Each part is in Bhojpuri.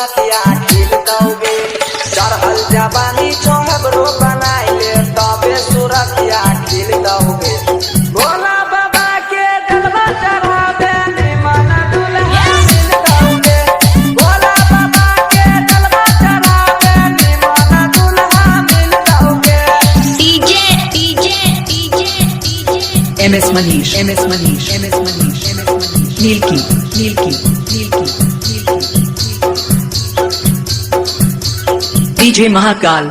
सुरतिया खिल दोगे। चढ़ल जवानी चोहबरो बनाइले तबे सुरतिया खिल दोगे। भोला बाबा के जलवा चढ़ावे निमन दुल्हा मिल दोगे। भोला बाबा के जलवा चढ़ावे निमन दुल्हा मिल दोगे। MS Manish, MS Manish, MS Manish, MS Manish, Nilki, Nilki, Nilki, Nilki, DJ Mahakal.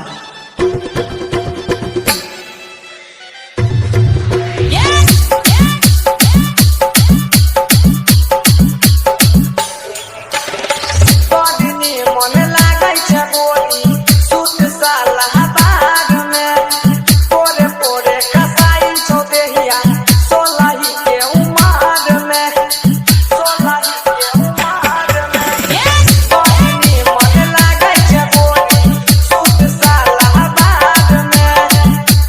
बदनी मन लागै छै बोली सूट साला बाग में। पोरे पोरे कसाई छौ देहिया सोलही के उमार में। सोलही के उमार में बदनी मन लागै छै बोली सूट साला बाग में।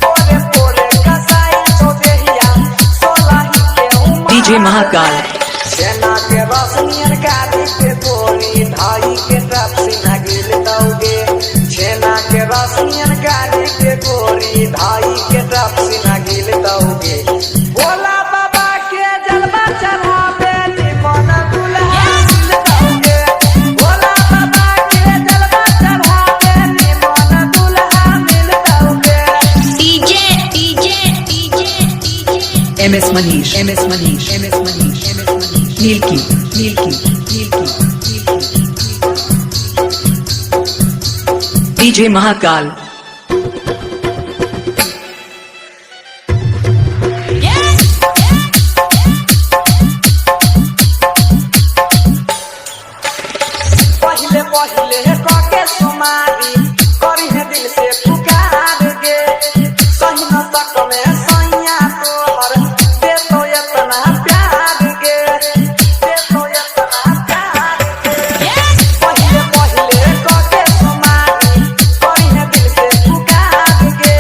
पोरे पोरे कसाई छौ देहिया सोलही के उमार DJ Mahakal. सेना के रोशनियन गाड़ी के गोली धाई के टप सीना गिल दोगे। सेना के रोशनियन गाड़ी के गोली धाई के टप सीना गिल दोगे। भोला बाबा के जलवा चढ़ावे निमन दुल्हा मिल दोगे। भोला बाबा के जलवा चढ़ावे निमन दुल्हा मिल दोगे। MS Manish, MS Manish, MS Manish, MS Manish, Nilki, Nilki, Nilki, Nilki, DJ Mahakal. पहिले पहिले कके सुमारी करी है दिल से पुकार गे। सही न तक में सैया तोहर दे तो इतना प्यार गे। दे तो इतना प्यार गे। पहिले पहिले कके सुमारी करी है दिल से पुकार गे।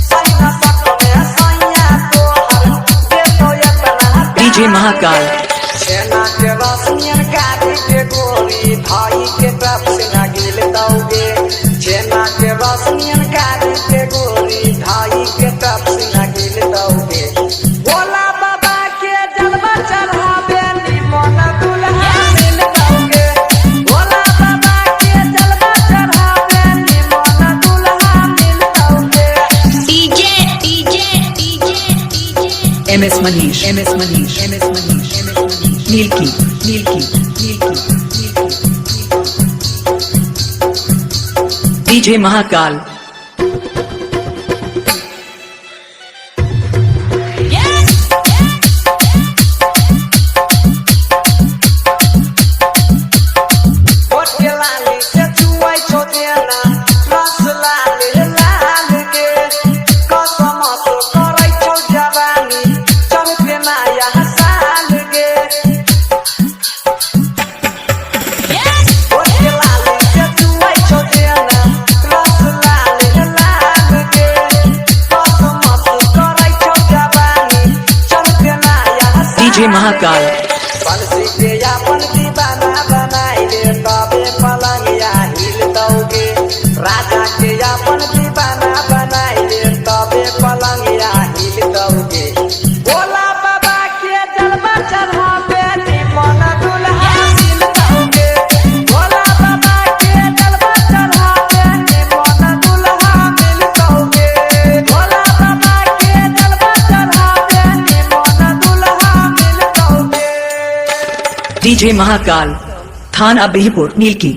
सही न तक में सैया तोहर दे तो इतना DJ Mahakal. सेना के रोशनियन गाड़ी के गोली भाई के टप सीना गिल दोगे। सेना के रोशनियन गाड़ी के गोली भाई के टप सीना गिल दोगे। भोला बाबा के जलवा चढ़ावे निमन दुल्हा मिल दोगे। भोला बाबा के जलवा चढ़ावे निमन दुल्हा मिल दोगे। MS Manish, MS Manish, MS Manish, MS Manish, Nilki, Nilki, Nilki, Nilki, DJ Mahakal. ओटे लाली से चुआई छो देना रस लाली लाल के। कसम तो करै छौ जवानी चढ़ के नया साल के। ओटे लाली से चुआई छो देना रस लाली लाल के। कसम तो करै छौ जवानी चढ़ के नया साल DJ Mahakal. बंसी के अपन दीवाना बनाइले तबे पलंगिया हिल दोगे। राजा के अपन दीवाना बनाइले तबे पलंगिया हिल दोगे। भोला बाबा के जलवा चढ़ावे निमन दुल्हा मिल दोगे। भोला बाबा के जलवा चढ़ावे निमन दुल्हा मिल दोगे। भोला बाबा के जलवा चढ़ावे निमन दुल्हा मिल दोगे। DJ Mahakal. Thana Bihipur, Nilki.